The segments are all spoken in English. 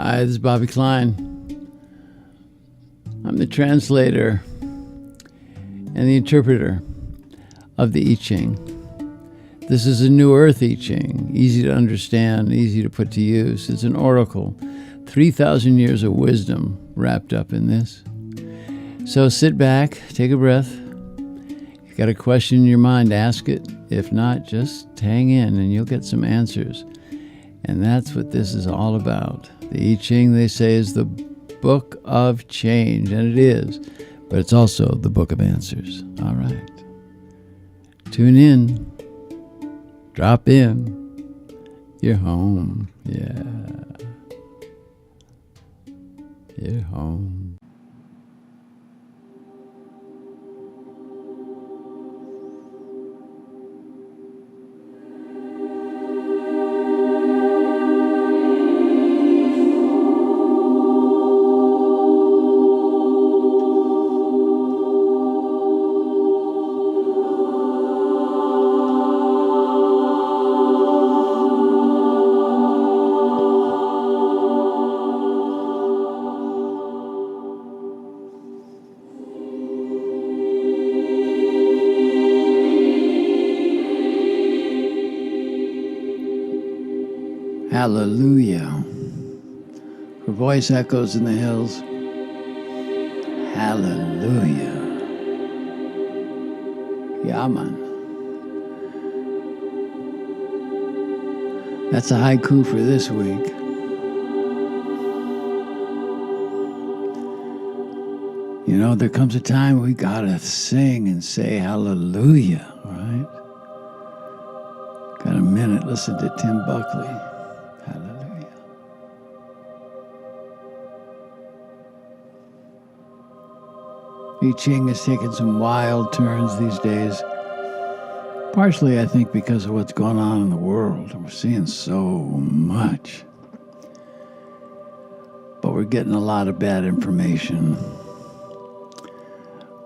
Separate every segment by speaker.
Speaker 1: Hi, this is Bobby Klein. I'm the translator and the interpreter of the I Ching. This is a New Earth I Ching, easy to understand, easy to put to use. It's an oracle, 3,000 years of wisdom wrapped up in this. So sit back, take a breath. If you've got a question in your mind, ask it. If not, just hang in and you'll get some answers. And that's what this is all about. The I Ching, they say, is the book of change, and it is, but it's also the book of answers. All right. Tune in. Drop in. You're home. Yeah. You're home. Hallelujah. Her voice echoes in the hills. Hallelujah. Yaman. That's a haiku for this week. You know, there comes a time we gotta sing and say hallelujah, right? Got a minute, listen to Tim Buckley. Hallelujah. I Ching has taken some wild turns these days. Partially, I think, because of what's going on in the world. We're seeing so much. But we're getting a lot of bad information.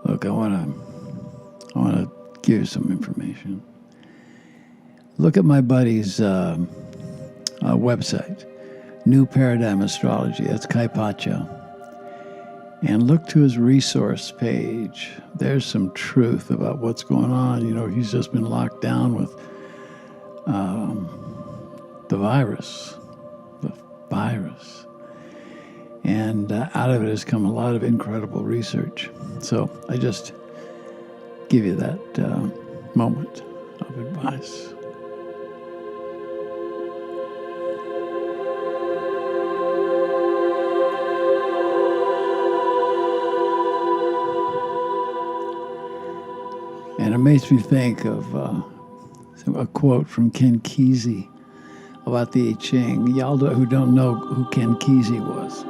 Speaker 1: Look, I want to give you some information. Look at my buddy's website, New Paradigm Astrology. That's Kai Pacha. And look to his resource page. There's some truth about what's going on. You know, he's just been locked down with the virus. And out of it has come a lot of incredible research. So I just give you that moment of advice. And it makes me think of a quote from Ken Kesey about the I Ching. Y'all who don't know who Ken Kesey was.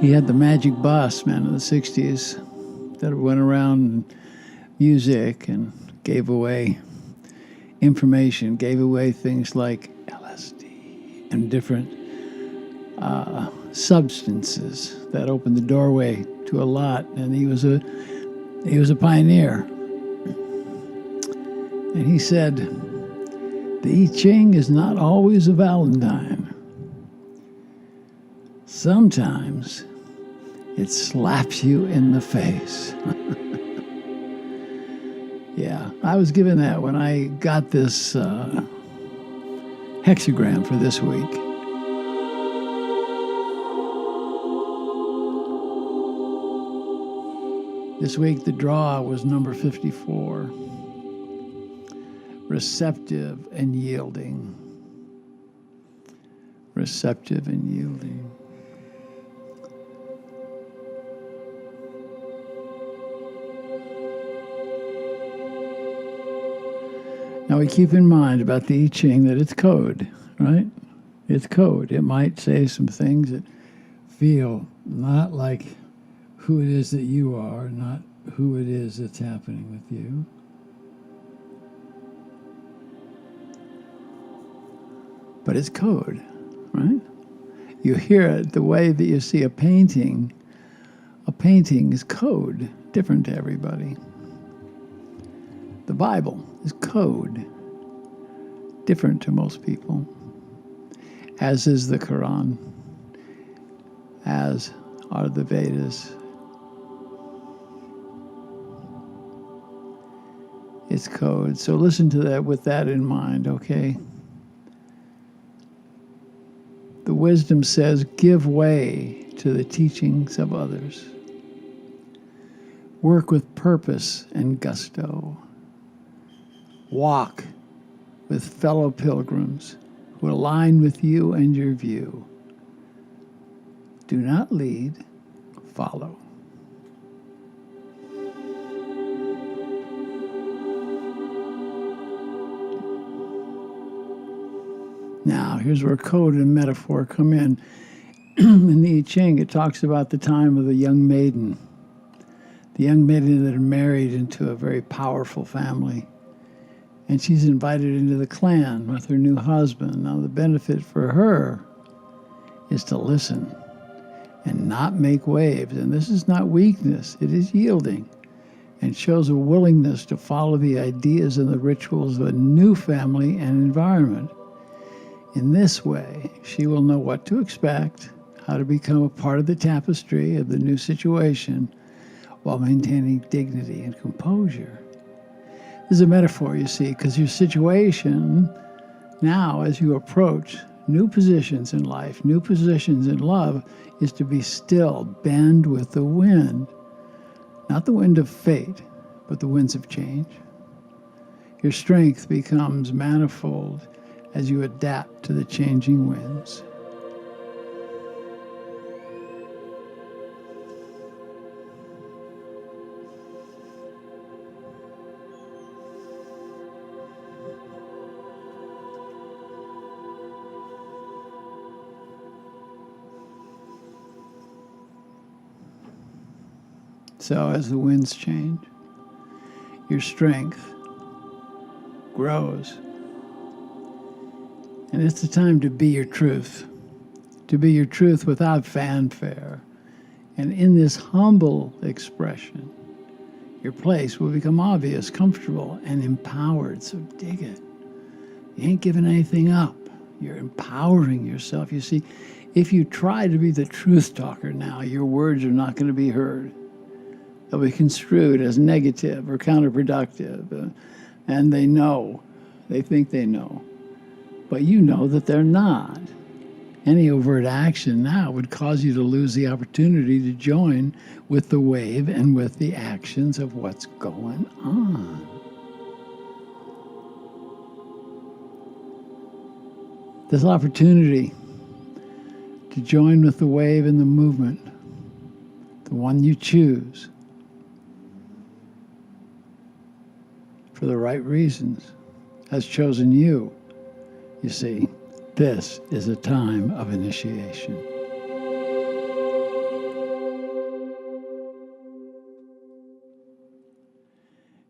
Speaker 1: He had the magic bus, man, in the 60s that went around music and gave away information, gave away things like LSD and different substances that opened the doorway to a lot. And he was a pioneer. And he said, the I Ching is not always a Valentine. Sometimes it slaps you in the face. Yeah, I was given that when I got this hexagram for this week. This week the draw was number 54. Receptive and yielding. Receptive and yielding. Now we keep in mind about the I Ching that it's code, right? It's code. It might say some things that feel not like who it is that you are, not who it is that's happening with you. But it's code, right? You hear it the way that you see a painting. A painting is code, different to everybody. The Bible is code, different to most people, as is the Quran, as are the Vedas. It's code. So listen to that with that in mind, okay? The wisdom says, give way to the teachings of others. Work with purpose and gusto. Walk with fellow pilgrims who align with you and your view. Do not lead, follow. Now, here's where code and metaphor come in. In the I Ching, it talks about the time of the young maiden. The young maiden that had married into a very powerful family. And she's invited into the clan with her new husband. Now, the benefit for her is to listen and not make waves. And this is not weakness, it is yielding, and shows a willingness to follow the ideas and the rituals of a new family and environment. In this way, she will know what to expect, how to become a part of the tapestry of the new situation while maintaining dignity and composure. This is a metaphor, you see, because your situation now, as you approach new positions in life, new positions in love, is to be still, bend with the wind. Not the wind of fate, but the winds of change. Your strength becomes manifold as you adapt to the changing winds. So as the winds change, your strength grows. And it's the time to be your truth without fanfare. And in this humble expression, your place will become obvious, comfortable, and empowered. So dig it. You ain't giving anything up. You're empowering yourself. You see, if you try to be the truth talker now, your words are not going to be heard. They'll be construed as negative or counterproductive. And they think they know. But you know that they're not. Any overt action now would cause you to lose the opportunity to join with the wave and with the actions of what's going on. This opportunity to join with the wave and the movement, the one you choose, for the right reasons, has chosen you. You see, this is a time of initiation.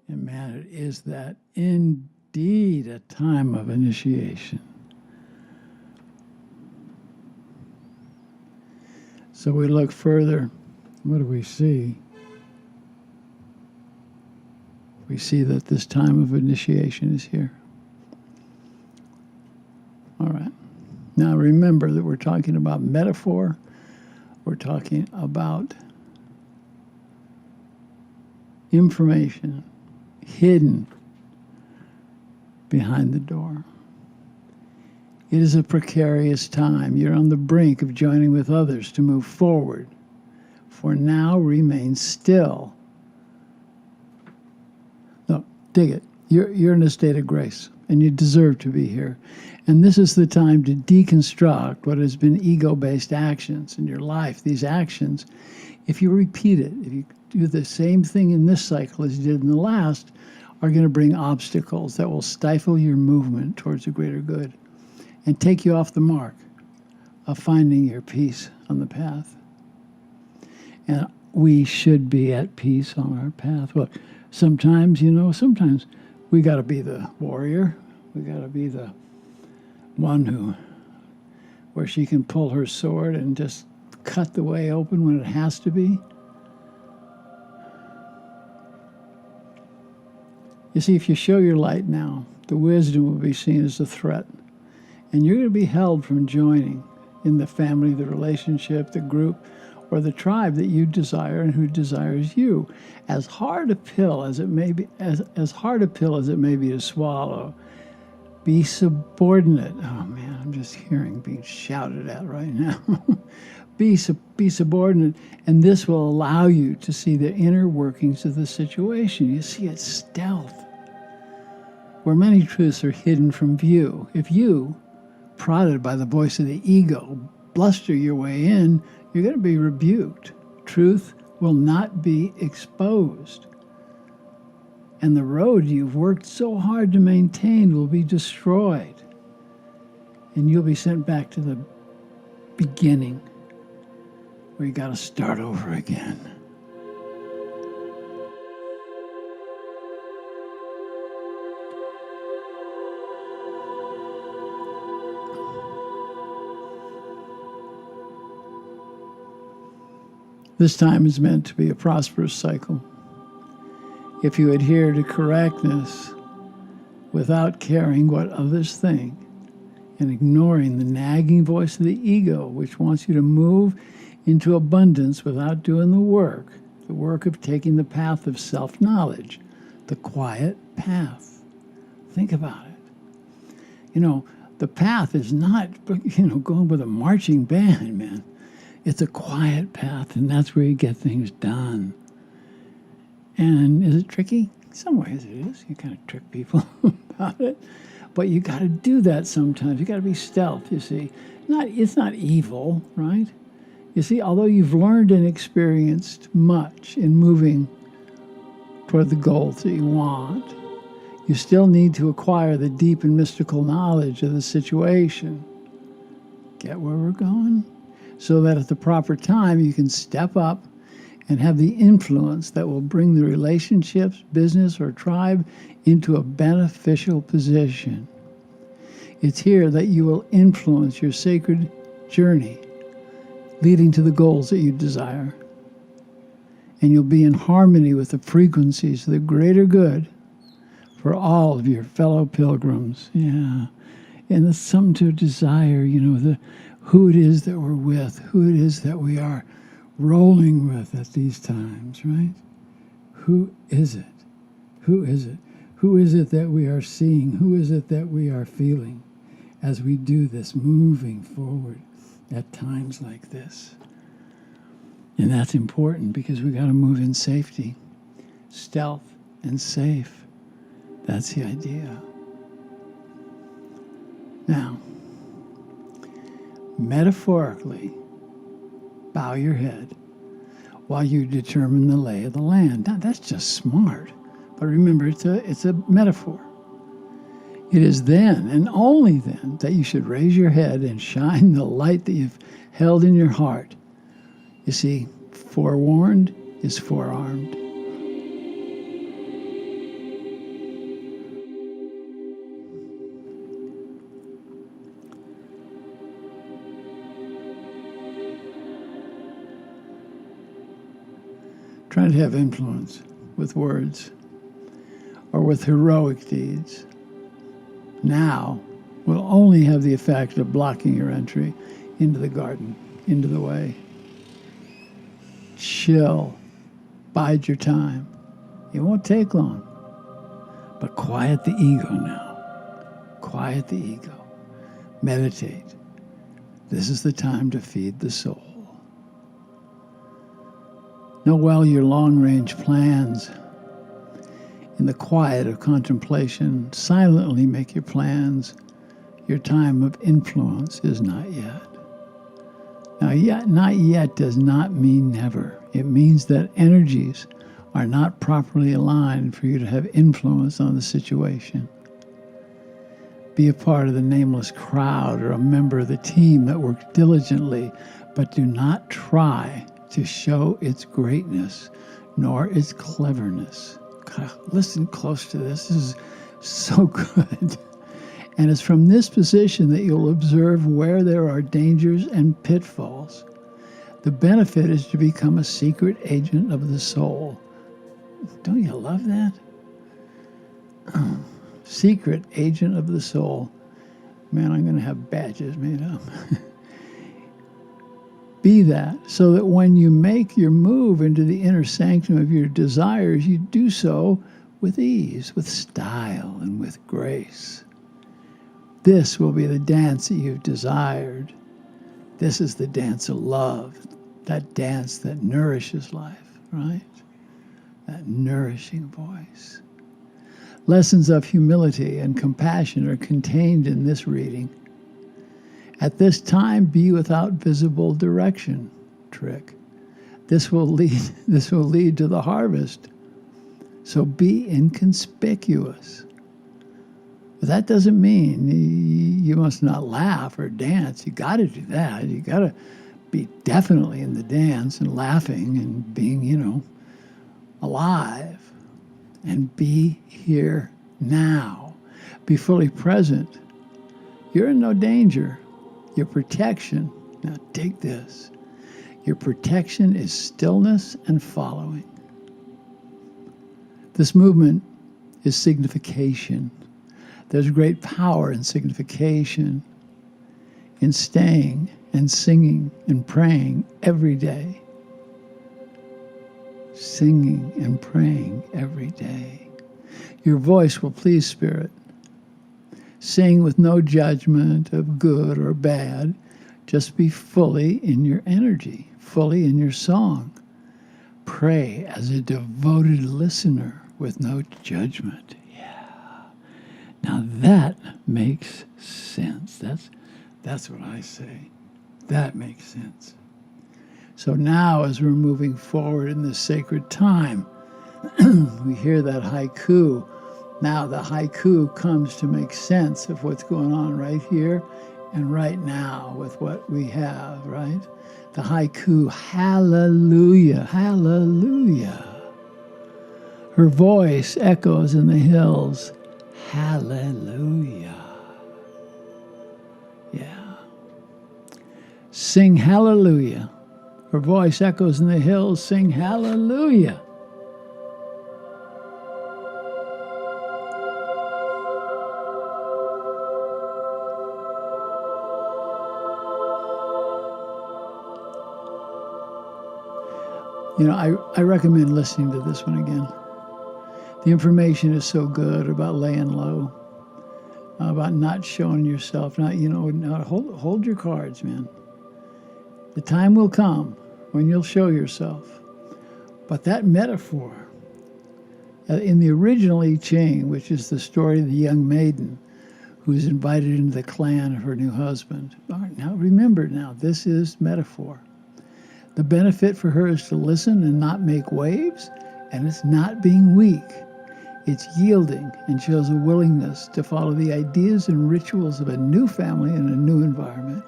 Speaker 1: And man, it is that indeed a time of initiation. So we look further. What do we see? We see that this time of initiation is here. All right. Now remember that we're talking about metaphor. We're talking about information hidden behind the door. It is a precarious time. You're on the brink of joining with others to move forward. For now, remain still. No, dig it. You're in a state of grace, and you deserve to be here. And this is the time to deconstruct what has been ego-based actions in your life. These actions, if you repeat it, if you do the same thing in this cycle as you did in the last, are going to bring obstacles that will stifle your movement towards a greater good and take you off the mark of finding your peace on the path. And we should be at peace on our path. Look, sometimes we got to be the warrior. We got to be the one where she can pull her sword and just cut the way open when it has to be. You see, if you show your light now, the wisdom will be seen as a threat. And you're going to be held from joining in the family, the relationship, the group, or the tribe that you desire and who desires you. As hard a pill as it may be, as hard a pill as it may be to swallow, be subordinate. Oh man, I'm just hearing being shouted at right now. Be subordinate, and this will allow you to see the inner workings of the situation. You see, it's stealth, where many truths are hidden from view. If you, prodded by the voice of the ego, bluster your way in, you're going to be rebuked. Truth will not be exposed. And the road you've worked so hard to maintain will be destroyed. And you'll be sent back to the beginning, where you got to start over again. This time is meant to be a prosperous cycle. If you adhere to correctness without caring what others think and ignoring the nagging voice of the ego, which wants you to move into abundance without doing the work of taking the path of self-knowledge, the quiet path. Think about it. You know, the path is not, going with a marching band, man. It's a quiet path, and that's where you get things done. And is it tricky? In some ways it is. You kind of trick people about it. But you got to do that sometimes. You got to be stealth, you see. It's not evil, right? You see, although you've learned and experienced much in moving toward the goals that you want, you still need to acquire the deep and mystical knowledge of the situation. Get where we're going? So that at the proper time you can step up and have the influence that will bring the relationships, business, or tribe into a beneficial position. It's here that you will influence your sacred journey, leading to the goals that you desire. And you'll be in harmony with the frequencies of the greater good for all of your fellow pilgrims. Yeah. And it's something to desire, who it is that we're with, who it is that we are rolling with at these times, right? Who is it? Who is it? Who is it that we are seeing? Who is it that we are feeling as we do this moving forward at times like this? And that's important because we got to move in safety, stealth and safe. That's the idea. Now, metaphorically, bow your head while you determine the lay of the land. Now, that's just smart. But remember, it's a metaphor. It is then, and only then, that you should raise your head and shine the light that you've held in your heart. You see, forewarned is forearmed. Trying to have influence with words or with heroic deeds now will only have the effect of blocking your entry into the garden, into the way. Chill. Bide your time. It won't take long. But quiet the ego now. Quiet the ego. Meditate. This is the time to feed the soul. Know well your long-range plans. In the quiet of contemplation, silently make your plans. Your time of influence is not yet. Now, not yet does not mean never. It means that energies are not properly aligned for you to have influence on the situation. Be a part of the nameless crowd or a member of the team that works diligently, but do not try to show its greatness nor its cleverness. God, listen close to this. This is so good. And it's from this position that you'll observe where there are dangers and pitfalls. The benefit is to become a secret agent of the soul. Don't you love that? Secret agent of the soul. Man, I'm going to have badges made up. Be that, so that when you make your move into the inner sanctum of your desires, you do so with ease, with style, and with grace. This will be the dance that you've desired. This is the dance of love, that dance that nourishes life, right? That nourishing voice. Lessons of humility and compassion are contained in this reading. At this time, be without visible direction. Trick. This will lead to the harvest. So be inconspicuous. But that doesn't mean you must not laugh or dance. You got to do that. You got to be definitely in the dance and laughing and being, alive. And be here now. Be fully present. You're in no danger. Your protection, now take this, your protection is stillness and following. This movement is signification. There's great power in signification, in staying and singing and praying every day. Singing and praying every day. Your voice will please Spirit. Sing with no judgment of good or bad. Just be fully in your energy, fully in your song. Pray as a devoted listener with no judgment. Yeah. Now that makes sense. That's what I say. That makes sense. So now as we're moving forward in this sacred time, we hear that haiku. Now the haiku comes to make sense of what's going on right here and right now with what we have, right? The haiku, hallelujah, hallelujah. Her voice echoes in the hills, hallelujah. Yeah. Sing hallelujah. Her voice echoes in the hills, sing hallelujah. I recommend listening to this one again. The information is so good about laying low, about not showing yourself, hold your cards, man. The time will come when you'll show yourself. But that metaphor, in the original I Ching, which is the story of the young maiden who's invited into the clan of her new husband. All right, now remember, this is metaphor. The benefit for her is to listen and not make waves, and it's not being weak. It's yielding and shows a willingness to follow the ideas and rituals of a new family in a new environment.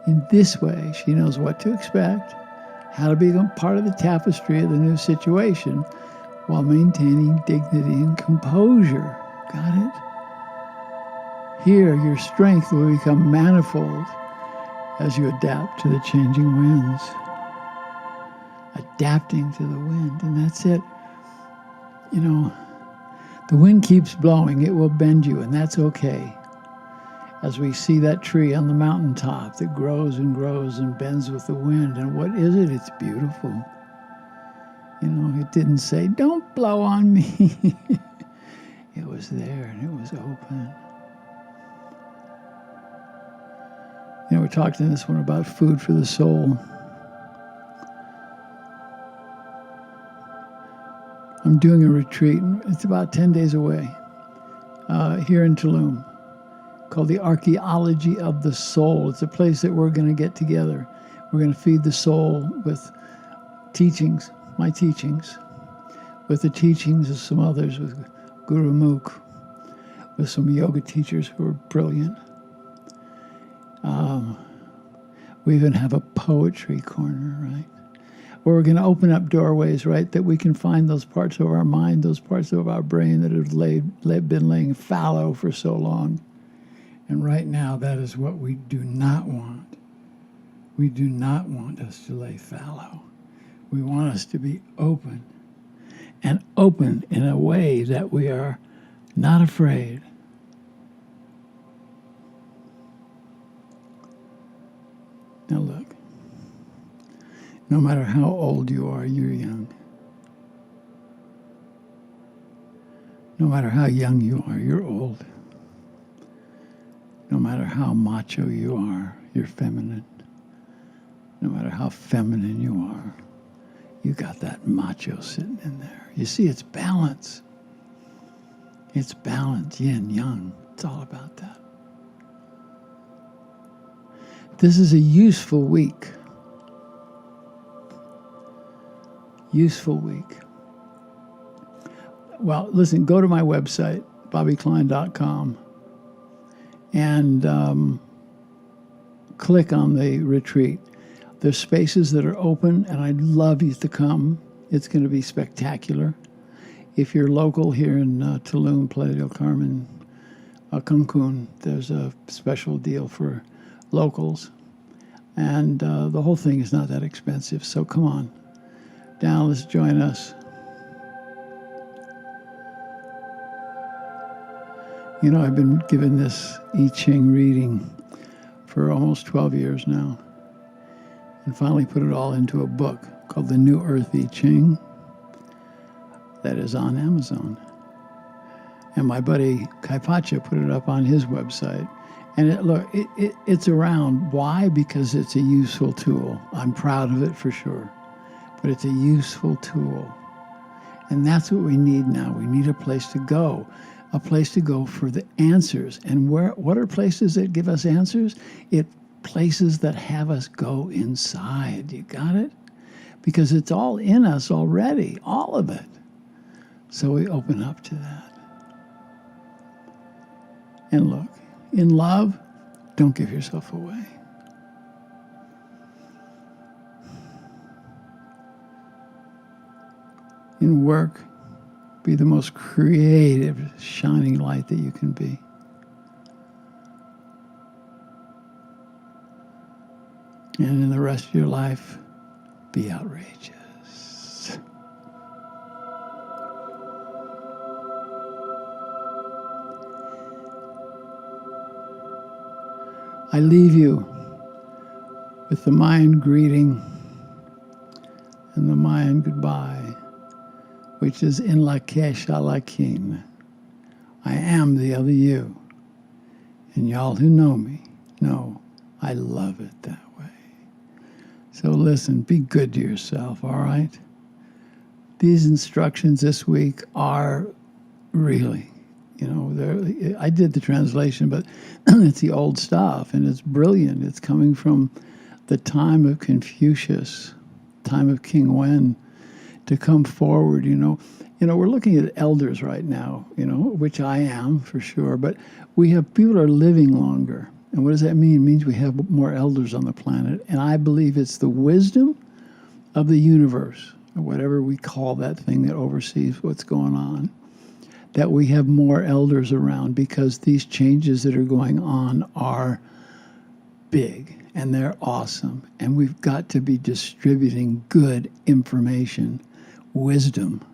Speaker 1: In this way, she knows what to expect, how to become part of the tapestry of the new situation while maintaining dignity and composure. Got it? Here, your strength will become manifold as you adapt to the changing winds. Adapting to the wind, and that's it. The wind keeps blowing, it will bend you, and that's okay. As we see that tree on the mountaintop that grows and grows and bends with the wind, and what is it? It's beautiful. It didn't say, don't blow on me. It was there, and it was open. We talked in this one about food for the soul. I'm doing a retreat. It's about 10 days away here in Tulum called the Archaeology of the Soul. It's a place that we're going to get together. We're going to feed the soul with teachings, my teachings, with the teachings of some others, with Guru Mukh, with some yoga teachers who are brilliant. We even have a poetry corner, right? Where we're going to open up doorways, right, that we can find those parts of our mind, those parts of our brain that have been laying fallow for so long. And right now, that is what we do not want. We do not want us to lay fallow. We want us to be open, and open in a way that we are not afraid. Now look. No matter how old you are, you're young. No matter how young you are, you're old. No matter how macho you are, you're feminine. No matter how feminine you are, you got that macho sitting in there. You see, it's balance. It's balance, yin, yang. It's all about that. This is a useful week. Useful week. Well, listen, go to my website, bobbyklein.com, and click on the retreat. There's spaces that are open, and I'd love you to come. It's going to be spectacular. If you're local here in Tulum, Playa del Carmen, Cancun, there's a special deal for locals. And the whole thing is not that expensive, so come on down, let's join us. You know, I've been giving this I Ching reading for almost 12 years now, and finally put it all into a book called The New Earth I Ching that is on Amazon. And my buddy Kai Pacha put it up on his website. And it's around. Why? Because it's a useful tool. I'm proud of it for sure. But it's a useful tool. And that's what we need now. We need a place to go for the answers. And what are places that give us answers? It's places that have us go inside. You got it? Because it's all in us already, all of it. So we open up to that. And look, in love, don't give yourself away. In work, be the most creative, shining light that you can be. And in the rest of your life, be outrageous. I leave you with the mind greeting and the mind goodbye, which is in lakesh alakim. I am the other you. And y'all who know me know I love it that way. So listen, be good to yourself, all right? These instructions this week are really, I did the translation, but it's the old stuff, and it's brilliant. It's coming from the time of Confucius, time of King Wen, to come forward, we're looking at elders right now, which I am for sure, but we have people are living longer. And what does that mean? It means we have more elders on the planet. And I believe it's the wisdom of the universe, or whatever we call that thing that oversees what's going on, that we have more elders around, because these changes that are going on are big and they're awesome. And we've got to be distributing good information, wisdom.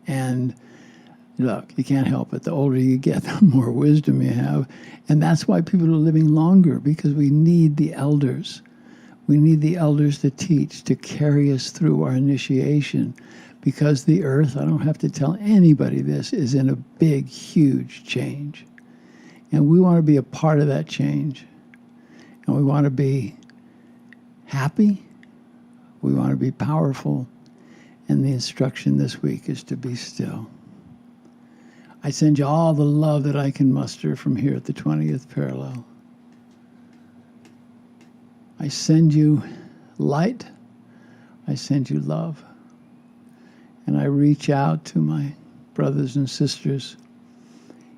Speaker 1: And look, you can't help it. The older you get, the more wisdom you have. And that's why people are living longer, because we need the elders. We need the elders to teach, to carry us through our initiation, because the earth, I don't have to tell anybody this, is in a big, huge change. And we want to be a part of that change. And we want to be happy. We want to be powerful. And the instruction this week is to be still. I send you all the love that I can muster from here at the 20th parallel. I send you light. I send you love. And I reach out to my brothers and sisters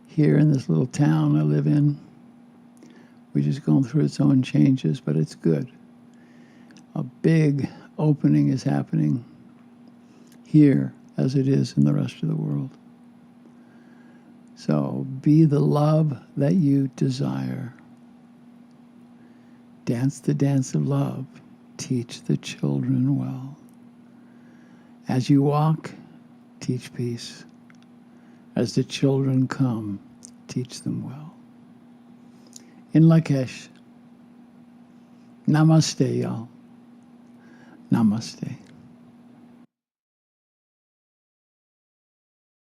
Speaker 1: here in this little town I live in, which is going through its own changes, but it's good. A big opening is happening here as it is in the rest of the world. So be the love that you desire. Dance the dance of love. Teach the children well. As you walk, teach peace. As the children come, teach them well. In Lakesh, namaste, y'all. Namaste.